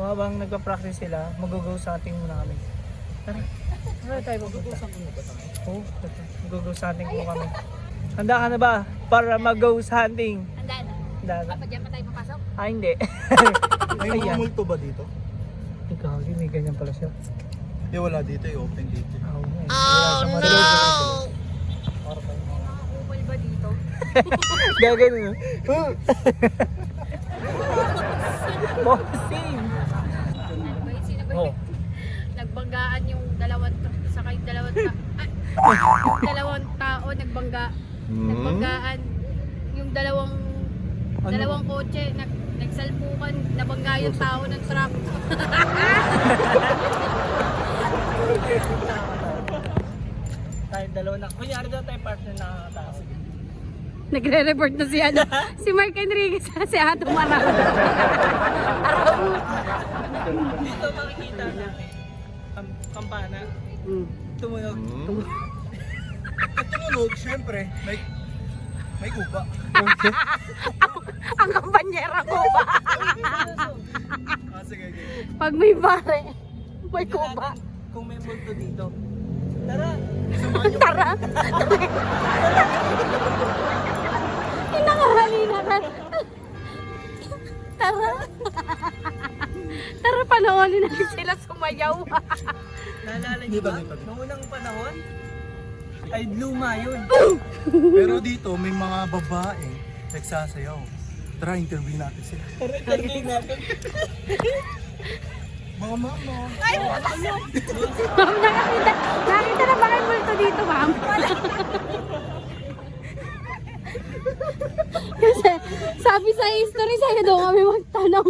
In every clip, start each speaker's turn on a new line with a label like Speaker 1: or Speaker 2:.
Speaker 1: habang nagpa-practice sila, mag-go hunting muna kami. Tara, wala tayo pupunta. Oo, mag-go hunting po kami. Handa ka na ba para mag-go hunting?
Speaker 2: Handa na.
Speaker 1: Handa na.
Speaker 2: Pa dyan pa tayo papasok?
Speaker 1: Ah, hindi.
Speaker 3: May mga multo ba dito?
Speaker 1: Ikaw, may ganyan pala siya.
Speaker 3: Hindi, wala dito. I-open dito.
Speaker 1: Oh no!
Speaker 2: Upal ba dito?
Speaker 1: Gagano. Bossing!
Speaker 2: Sino ba
Speaker 1: Oh.
Speaker 2: yun? Nagbanggaan yung dalawang tao nagbanggaan yung dalawang kotse nagsalpukan, nabangga yung tao ng truck.
Speaker 1: Tayo dalawa na. Kunyari daw tayo partner na tao.
Speaker 2: Nagre-report na si Mark Enriquez si Ato Marang.
Speaker 1: Dito makikita natin kampana. Tumunog.
Speaker 3: At tumunog, syempre, may kuba.
Speaker 2: Ang kampanyera ko ba?
Speaker 3: Sige.
Speaker 2: Pag may bare, may kuba.
Speaker 1: Kung may multo dito. Tara!
Speaker 2: Tara! Pinangahalina ka. Tara! Tara, panoorin natin sila sumayaw.
Speaker 1: Naalala niyo
Speaker 3: Dito,
Speaker 1: ba?
Speaker 3: dito.
Speaker 1: Noong unang panahon, ay luma yun.
Speaker 3: Pero dito, may mga babae nagsasayaw. Tara, interview natin sila.
Speaker 1: Tara, interview natin.
Speaker 3: Mga mama.
Speaker 2: Ma'am, nakita na ba kayo multo dito, ma'am? Kasi sabi sa history, sa'yo daw kami magtanong.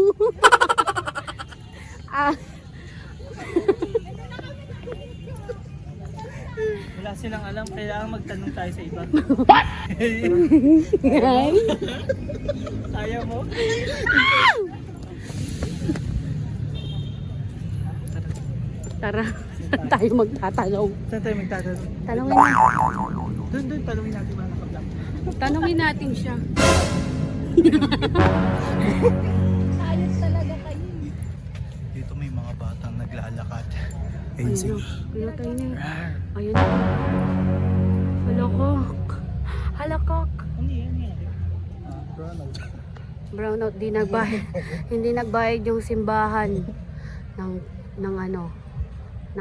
Speaker 1: Wala silang alam, kailangan magtanong tayo sa iba. Ayaw mo?
Speaker 2: Tara, tayo magtatanong.
Speaker 1: Saan tayo magtatanong?
Speaker 2: Tanongin natin.
Speaker 1: Doon, tanongin natin mga nakablak.
Speaker 2: Tanongin natin siya. Ayos talaga kayo.
Speaker 3: Dito may mga batang naglalakad. Ayun sila.
Speaker 2: Kaya tayo na. Ayun. Halakak. Halakak.
Speaker 1: Ano yan?
Speaker 3: Ronald.
Speaker 2: Brownout, hindi nagbayad yung simbahan ng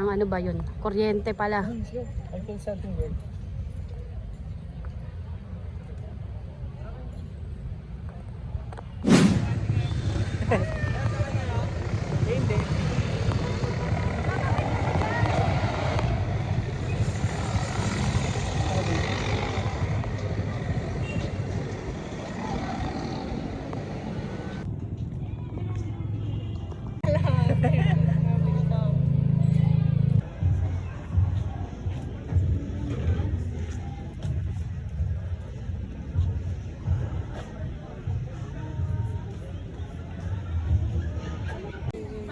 Speaker 2: ano ba yun? Kuryente pala.
Speaker 1: I feel something weird. Hindi.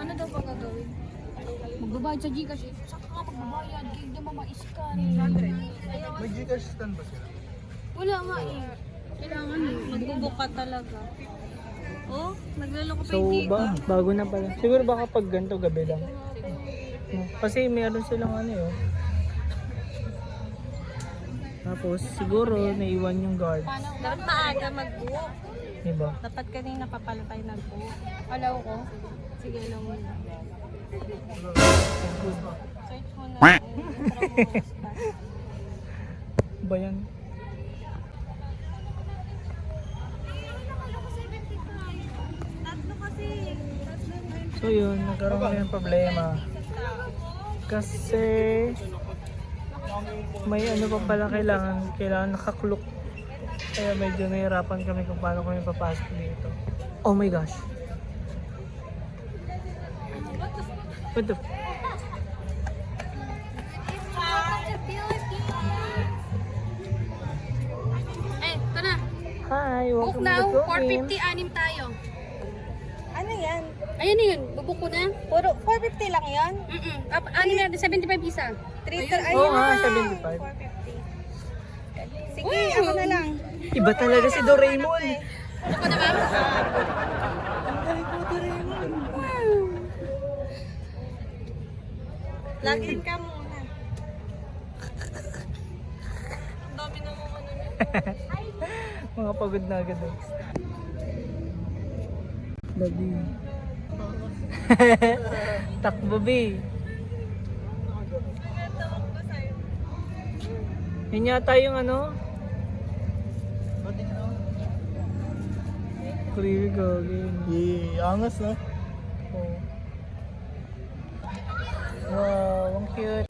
Speaker 2: Ano daw ba gagawin? Magbabayad sa Gcash eh. Saan ka magbabayad? Kaya hindi mo ma-scan.
Speaker 3: May Gcash stand ba sila?
Speaker 2: Wala nga eh. Kailangan eh. Magbubuk ka talaga. Oh, naglaloko pa
Speaker 1: So
Speaker 2: yung
Speaker 1: ba, bago na pala. Siguro baka pag ganito gabi lang. No? Kasi meron silang ano yun. Tapos siguro naiwan yung guard.
Speaker 2: Dapat maaga mag-book.
Speaker 1: Diba?
Speaker 2: Dapat kanina pa pala tayo nag-book. Alaw ko. Sige, alaw mo na. Search mo na.
Speaker 1: Ba yan? So yun, nagkaroon kami ng problema. Kasi may ano pa pala kailangan nakaklok. Kaya medyo nahirapan kami kung paano kami papasok dito. Oh my gosh. What the
Speaker 2: Eh, ito na.
Speaker 1: Hi,
Speaker 2: Book
Speaker 1: welcome
Speaker 2: now.
Speaker 1: to the Philippines.
Speaker 2: 450 anim tayo.
Speaker 4: Ano yan?
Speaker 2: Ayun na yun. Bubuk ko na.
Speaker 4: Puro 450 lang yan?
Speaker 2: Anim na. 75 isa.
Speaker 4: 3
Speaker 1: Oo nga, 75.
Speaker 4: 450. Sige, ako na lang.
Speaker 1: Iba talaga si Doraemon.
Speaker 2: Ako na ba?
Speaker 4: Login ka muna. Ang dami na mga ano niya.
Speaker 1: Mga pagod na agad eh. Babi. Takbo, Bi. Yun yata yung ano? Creepy gagawin.
Speaker 3: Angas na.
Speaker 1: Oh. Wow, ang cute.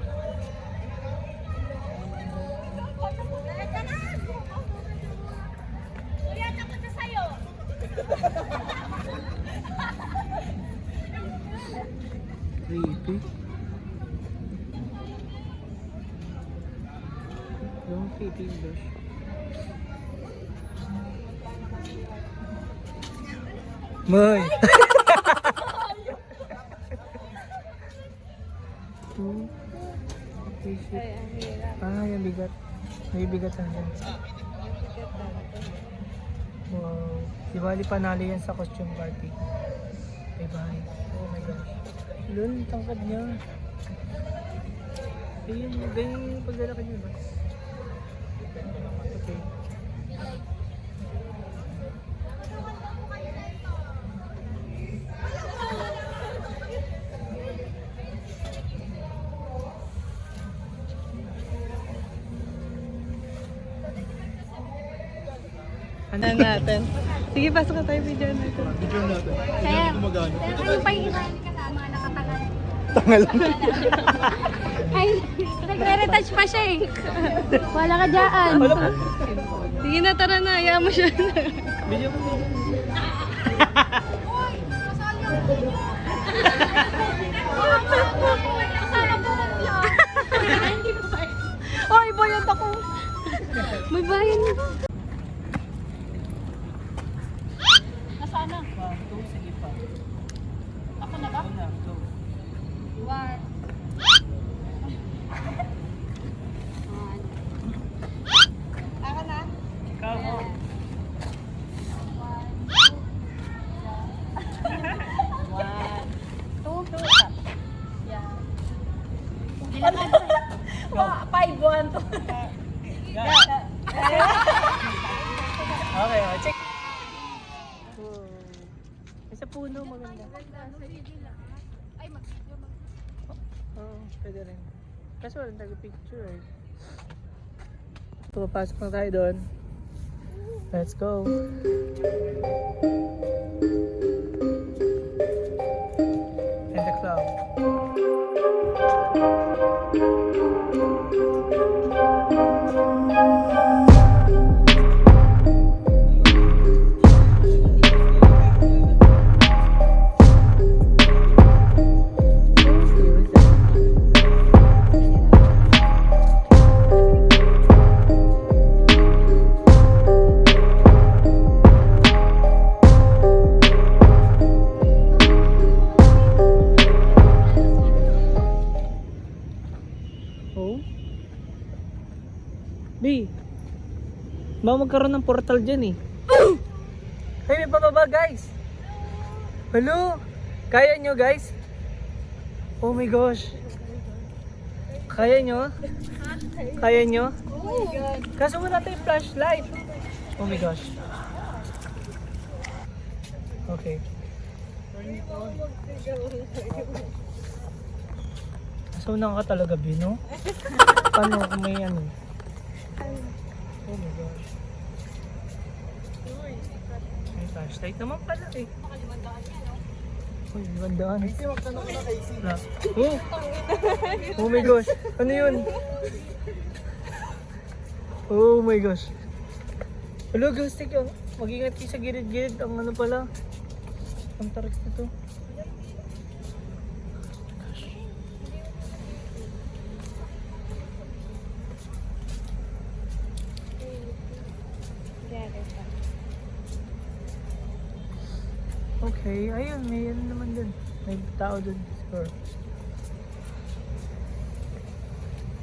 Speaker 1: Creepy. Yung creepy blush. May! Okay, shit. Ah, yung bigat. May bigat na yan. Wow. Di bali panalo yan sa costume party. Bye bye. Oh my gosh. Lun, tangkad niya. Ayun, ganyan yung paglalakad niya ba? Okay.
Speaker 4: Ano natin? Sige, pasok na tayo video natin.
Speaker 3: Video natin.
Speaker 2: Kaya,
Speaker 3: Gumagana.
Speaker 2: ano pa yung iba ka sa mga nakatangal?
Speaker 3: Tangal.
Speaker 2: Ay, nagre-retouch pa siya eh. Wala ka dyan.
Speaker 4: Sige na, tara na. Hayaan mo siya.
Speaker 1: Video mo.
Speaker 4: Ay, bayad ako. May bayad na.
Speaker 2: Nasaan na?
Speaker 1: Sige pa.
Speaker 2: Ako na ba?
Speaker 1: Una, go.
Speaker 2: One.
Speaker 4: Ako na.
Speaker 1: Ikaw mo.
Speaker 2: Two. Yeah.
Speaker 1: Go.
Speaker 4: 5-1 to.
Speaker 1: Okay, check. Sa puno maganda.
Speaker 2: Ay, mag-video.
Speaker 1: Oo, pwede rin. Kaso walang taga-picture eh. Pupasok na tayo doon. Let's go. And the cloud. Oh. B. Baka magkaroon ng portal dyan eh. Hey, may pababa guys. Hello. Kaya nyo guys? Oh my gosh. Kaya nyo? Kaya nyo?
Speaker 4: Oh my God.
Speaker 1: Kaso wala tayong flashlight. Oh my gosh. Okay. So ka talaga, Bino? Paano kung may ano? Oh my gosh. May flashlight naman pala eh. Uy, 500.
Speaker 3: Kasi magtanong ko na kay Isi.
Speaker 1: Na. Oh! Oh my gosh. Ano yun? Oh my gosh. Hello, Gustik. Mag-ingat kayo sa gilid-gilid. Ang ano pala. Ang tarik na to. Okay, ayun, may ano naman dun. May tao dun. Sure.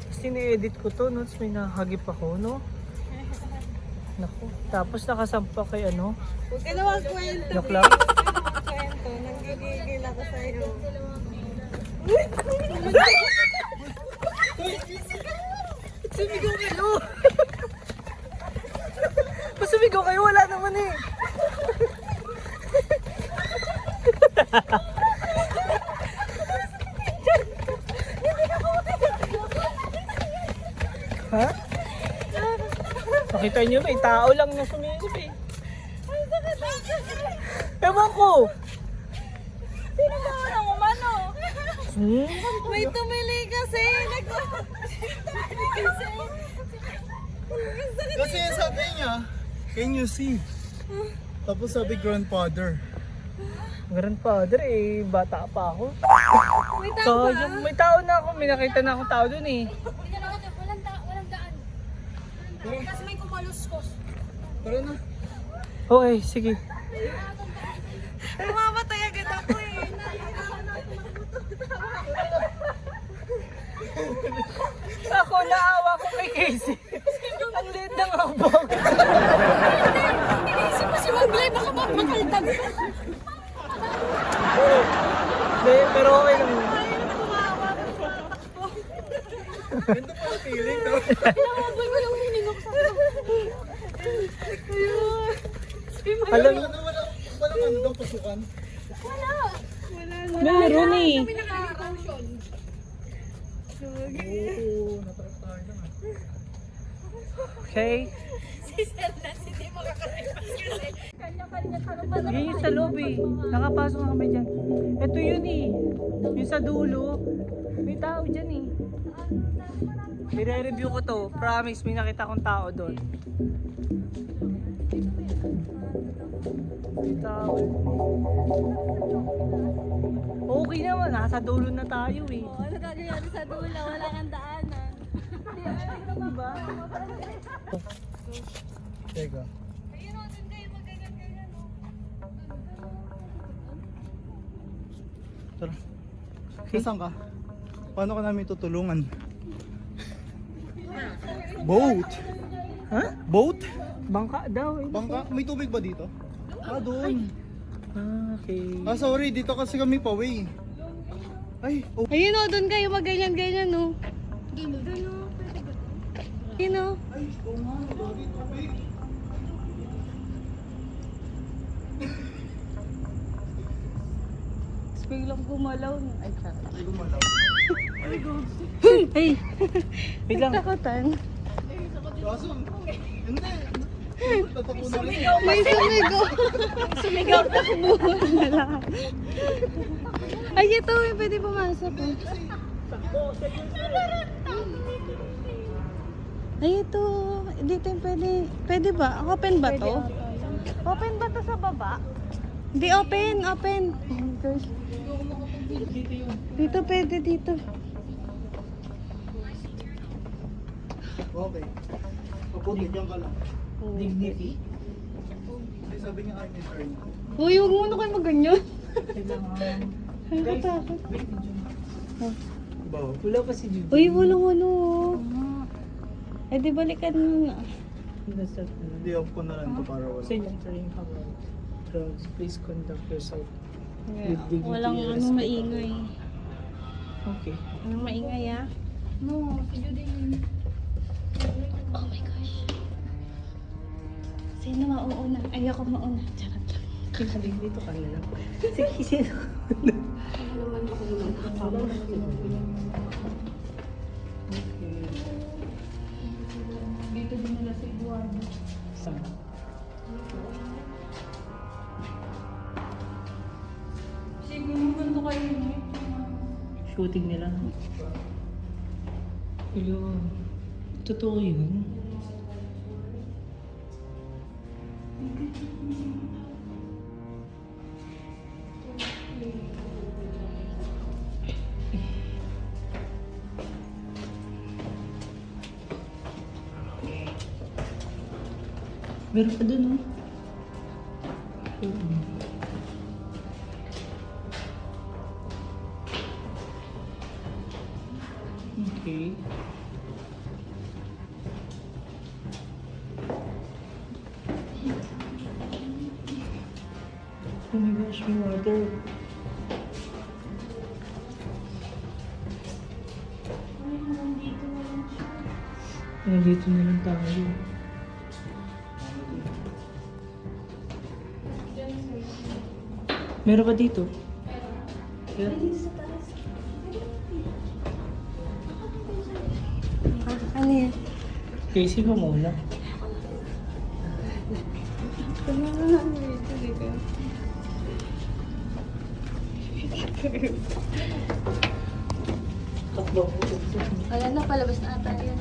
Speaker 1: Tapos tini-edit ko to, no? Tapos may nahagip ako, no? Naku. Tapos nakasampa kay ano?
Speaker 4: Huwag ka na magkwento.
Speaker 1: Joke lang.
Speaker 4: Kwento. Nanggigigil ako sa'yo.
Speaker 1: Sumigaw kayo! Sumigaw kayo, wala naman eh! Ha? Nakita niyo, may tao lang na sumigap eh. Ewan ko!
Speaker 2: Sino ba walang umano?
Speaker 4: May tumili kasi.
Speaker 3: Kasi sabi niya, can you see? Tapos sabi grandfather.
Speaker 1: Grandfather eh, bata pa ako.
Speaker 2: May tao ba?
Speaker 1: May tao na ako, may nakita na akong tao dun eh.
Speaker 2: Tingnan natin, walang daan. Kasi may kumaluskos.
Speaker 3: Tara na.
Speaker 1: Okay, sige.
Speaker 4: Mamamatay agad ako eh.
Speaker 1: Ako, naawa ko kay Casey. Ang liit ng habang.
Speaker 2: Iniisip mo si Maglay, baka makaldag.
Speaker 1: Hindi, pero okay lang.
Speaker 3: Ganda pa ang feeling, no?
Speaker 2: Pinahabol ko yung hininok sa
Speaker 1: Alam mo,
Speaker 3: Walang ano daw pasukan.
Speaker 1: meron eh.
Speaker 2: Kami nakaka-caution.
Speaker 3: Oo, natrap tayo lang ah.
Speaker 1: Okay.
Speaker 2: Si Sir Lance, hindi makakaripas kasi. Kanya-kanya talupan na.
Speaker 1: Yun yung sa loob eh. Nakapasok na kami dyan. Ito yun eh. Yung sa dulo. May tao dyan eh. I-review ko to. Promise, may nakita akong tao doon. May tao. Okay naman, nasa dulo na tayo eh.
Speaker 2: Ano gagawin sa dula? Wala kang daanan.
Speaker 1: Diba?
Speaker 3: Teka.
Speaker 2: Ayun o, dun kayo magaganyan o.
Speaker 3: Tara. Saan ka? Paano ka namin tutulungan? Boat!
Speaker 1: Ha?
Speaker 3: Boat?
Speaker 1: Bangka daw eh.
Speaker 3: Bangka? May tubig ba dito? Ah, doon.
Speaker 1: Ah, okay.
Speaker 3: Ah, sorry. Dito kasi kami pa-way. Ay, oh.
Speaker 4: Ayun o, doon kayo maganyan-ganyan o.
Speaker 2: Doon o, pwede ba?
Speaker 4: Ayun o.
Speaker 3: Ay, oo nga. Lagi tubig.
Speaker 4: Biglang gumalaw na. Ay, charot.
Speaker 3: Ay, gumalaw.
Speaker 4: Hey!
Speaker 1: Wait lang.
Speaker 4: Takutan.
Speaker 3: Kaso, hindi. Tatapunan rin.
Speaker 4: May sumigaw. Sumigaw na kumuhan na lang. Ay, ito eh. Pwede pumasok eh. Ay, ito. Dito yung pwede. Pwede ba? Open ba to? Open ba to sa baba? Hindi, open. Open. Oh my gosh. Dito pwede dito.
Speaker 3: Okay. Kaputi, diyan ka lang.
Speaker 1: Dignity.
Speaker 3: Hindi, sabi niya I'm in turn.
Speaker 4: Uy, huwag muna kayo maganyan.
Speaker 1: Kailangan.
Speaker 4: Nakatakot.
Speaker 3: Bawa.
Speaker 1: Wala pa si Judy.
Speaker 4: Uy, walang-walo. Eh, di balikan mo na.
Speaker 3: Hindi, off ko na lang ito para wala.
Speaker 1: Say entering cover drugs, please conduct yourself.
Speaker 4: Yeah.
Speaker 1: With dignity
Speaker 4: Walang
Speaker 1: and
Speaker 4: anong
Speaker 1: respect.
Speaker 4: maingay.
Speaker 1: Okay.
Speaker 4: Anong maingay ah?
Speaker 2: No, si Judy yun.
Speaker 4: Oh my gosh. Sino mauuna? Ayoko mauna. Charot lang.
Speaker 1: Halika dito ka na lang. Sige, sino? Okay.
Speaker 2: Dito din nila si Eduardo.
Speaker 1: Saan?
Speaker 2: Sige mo, ganito kayo niya.
Speaker 1: Shooting nila. Hello. Totoo yun? Meron pa dun, oh. Okay. Oh my gosh, may water. Nandito na lang tayo. Meron ba dito? Meron.
Speaker 4: Ano yan?
Speaker 1: Casey ka muna.
Speaker 2: Ayan na, palabas na ata yan.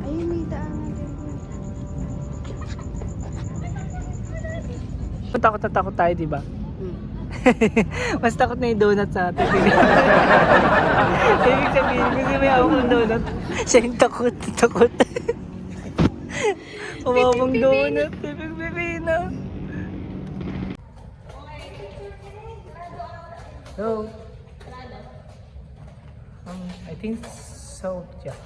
Speaker 4: Ayun, may daanan din.
Speaker 1: Takot na takot tayo, di ba? Mas takot na yung donut sa atin. Ibig sabihin, kasi may hawak ng donut. Siya yung takot. Umawang donut. Ibig na. So, I think so, yeah.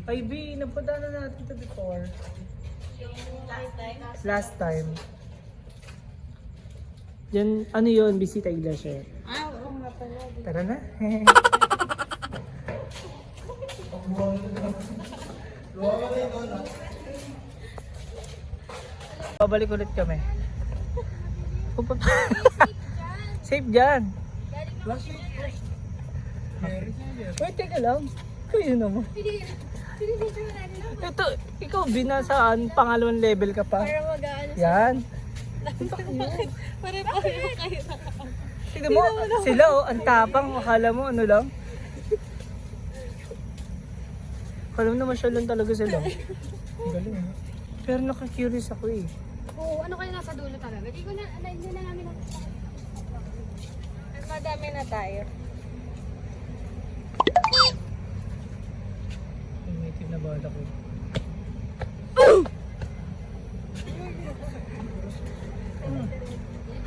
Speaker 1: Ay, B, napunta na natin to before. Last time. Yan, ano yun? Bisita Iglesia.
Speaker 4: Oo nga pala.
Speaker 1: Tara na. Babalik ulit kami. Safe dyan. Wait, teka lang. Kayo naman. Ito, ikaw binasaan, pangalawang level ka pa.
Speaker 4: Para mag-ano.
Speaker 1: Yan.
Speaker 4: Para kayo.
Speaker 1: Tignan mo, sila oh, ang tapang. Akala mo ano lang. Akala mo naman siya lang talaga sila. Ang galing eh. Pero naka-curious ako eh.
Speaker 2: Oo, ano kayo nasa dulo talaga? Hindi na namin
Speaker 4: Madami na tayo.
Speaker 1: Native na bala ko.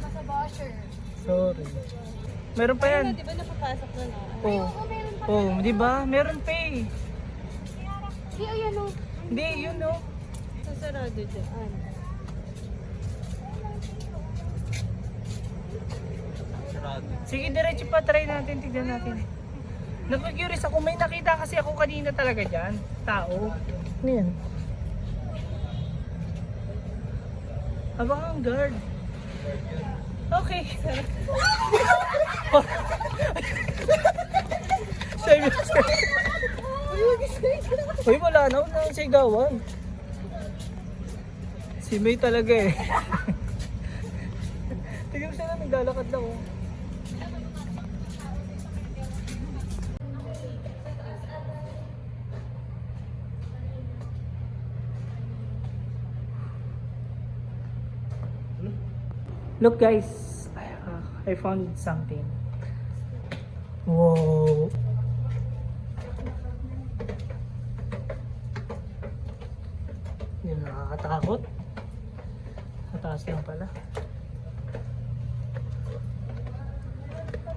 Speaker 2: Nasa washer.
Speaker 1: Sorry. Meron pa yan.
Speaker 4: Di ba napapasok na na?
Speaker 1: Oh. Oh, di ba? Meron pa eh.
Speaker 2: Hindi, ayan o.
Speaker 1: Hindi, yun oh.
Speaker 4: Sasarado dyan.
Speaker 1: Sige, diretso pa. Try natin. Tignan natin. Nag-curious ako. May nakita kasi ako kanina talaga dyan. Tao. Ano yan? Habang ang guard. Okay. Uy, wala na. Wala na sigawan. Si May talaga eh. Tignan mo sila, naglalakad lang oh. Look guys, I found something. Whoa. Hindi na nakakatakot. Mataas lang pala.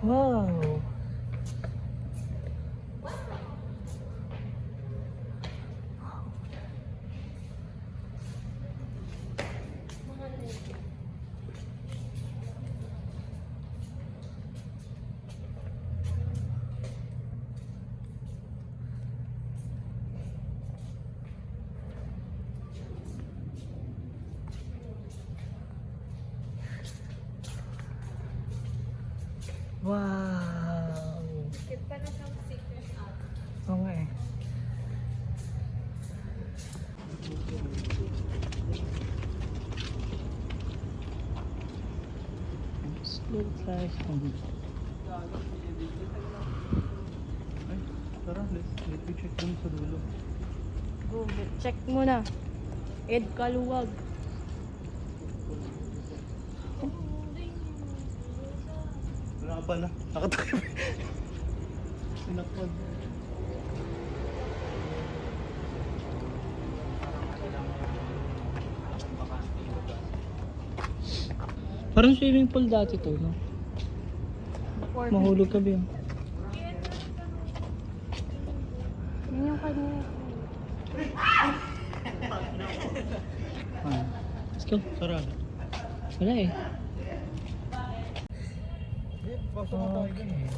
Speaker 1: Wow. Wow! Oo nga eh. Slow flash.
Speaker 3: Tara, let me check dun sa dulo.
Speaker 4: Go, check muna. Ed Kaluwag.
Speaker 3: Wala ka pala. Nakatakip. Sinakpad.
Speaker 1: Parang swimming pool dati to, no? Mahulog ka ba yun?
Speaker 4: Yan yung kanya.
Speaker 1: Let's go.
Speaker 3: Sarap.
Speaker 1: Wala eh.
Speaker 3: Pasok na tayo dun eh.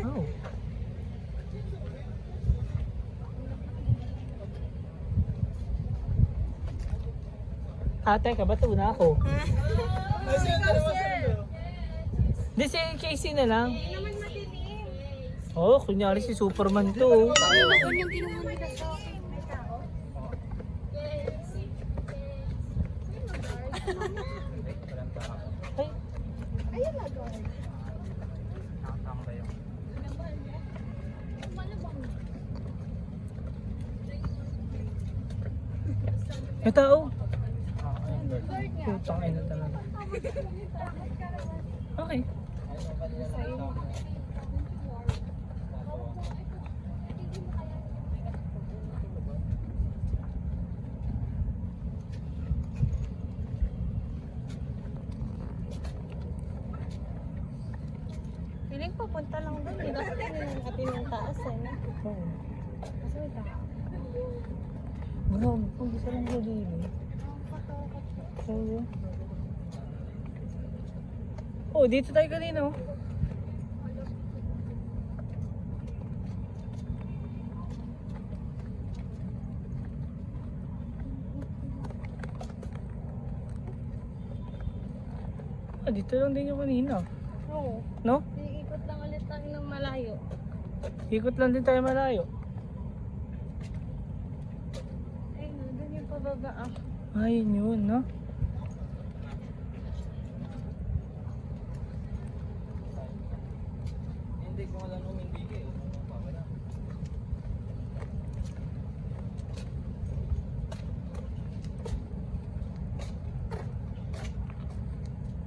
Speaker 1: Oh. Ate, ka ba? Tuna ako. Hindi, si Casey na lang. Oh, kunyari si Superman to. Oh.
Speaker 2: Ano yung kinuha nila sa akin?
Speaker 1: Ay, may tao. Putang ina talaga. Okay.
Speaker 4: Piling papunta lang doon. Hindi dapat yung atin yung taas eh. No?
Speaker 1: Oo.
Speaker 4: Kasi may tao.
Speaker 1: Grabe, kung gusto lang sa gilid. Oo. Oh, dito tayo kanina oh. Ah, dito lang din yung kanina.
Speaker 4: Oo.
Speaker 1: No?
Speaker 4: Iikot lang ulit tayo ng malayo.
Speaker 1: Ikot lang din tayo malayo.
Speaker 4: Ay, no, doon yung pababa ah.
Speaker 1: Ayun yun, no?
Speaker 3: Hindi ko alam nung hindi eh.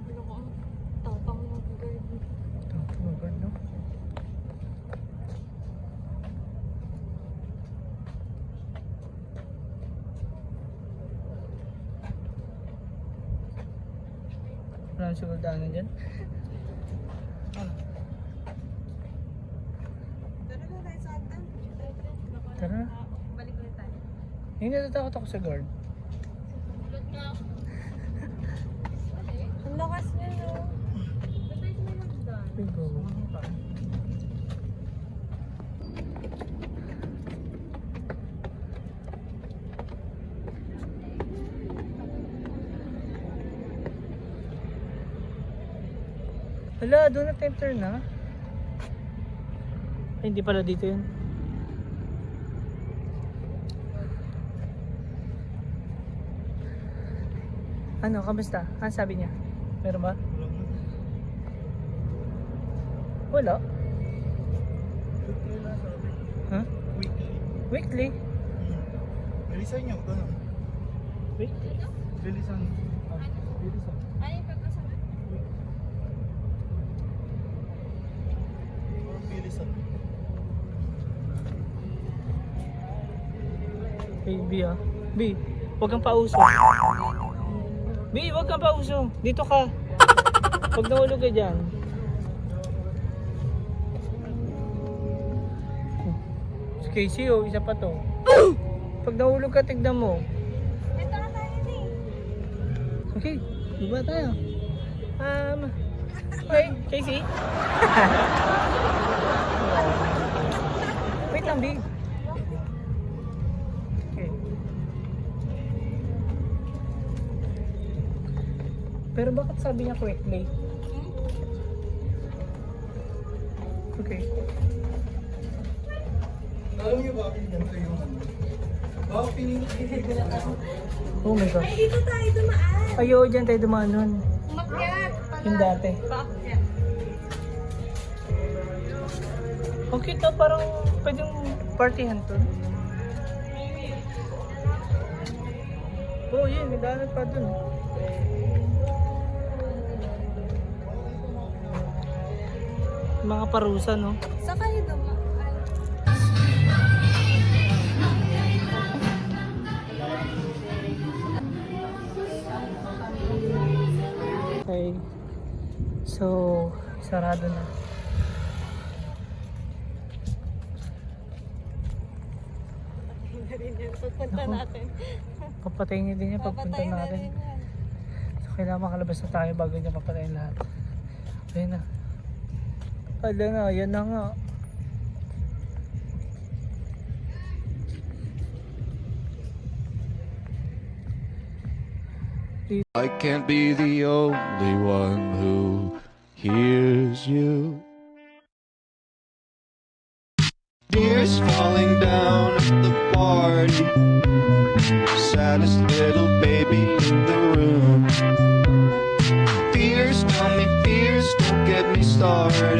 Speaker 4: Ano ko? Tapang mag-guard.
Speaker 1: Oh, God, no? Wala nang siguro daanan dyan. Tara.
Speaker 4: Balik ulit tayo.
Speaker 1: Hindi natatakot ako sa guard.
Speaker 4: Ang lakas niya no. Ba't tayo sumunod doon?
Speaker 1: We go. Hala, doon na time turn na. Ay, hindi pala dito yun. Ano, kamusta? Ano sabi niya? Meron ba? Wala.
Speaker 3: Weekly lang sabi.
Speaker 1: Ha?
Speaker 3: Weekly.
Speaker 1: Weekly?
Speaker 3: Bilisan nyo, gano'n.
Speaker 1: Weekly?
Speaker 3: Bilisan. Bilisan.
Speaker 4: Ano yung pagkasama?
Speaker 3: Parang bilisan.
Speaker 1: Hey, B ah. B, huwag kang pauso. B, huwag kang pauso. Dito ka. Pag nahulog ka dyan. Si Casey oh, isa pa to. Pag nahulog ka, tignan mo.
Speaker 4: Ito na tayo ni.
Speaker 1: Okay, baba tayo. Okay, Casey. Wait lang, B. Okay. Pero bakit sabi niya quickly? Okay.
Speaker 3: Alam niyo bakit ganito yung ano? Bakit pinili ko na
Speaker 1: Oh my gosh.
Speaker 4: Dito tayo dumaan.
Speaker 1: Ayo, dyan tayo dumaan nun.
Speaker 4: Umakyat.
Speaker 1: Yung dati.
Speaker 4: Paakyat.
Speaker 1: Okay to, parang pwedeng partihan to. Oh, yun, may daanan pa dun. Mga parusa, no?
Speaker 4: Saan kayo dumaan?
Speaker 1: So, sarado na.
Speaker 4: Pagpunta
Speaker 1: Naku.
Speaker 4: natin.
Speaker 1: Papatayin niya din yan pagpunta
Speaker 4: Papatay na
Speaker 1: natin.
Speaker 4: rin yan.
Speaker 1: So, kailangan makalabas na tayo bago niya papatayin lahat. Ayun na. Ala na, yan na nga.
Speaker 5: I can't be the only one who hears you. Tears falling down at the party. Saddest little baby in the room. Fears, tell me fears, don't get me started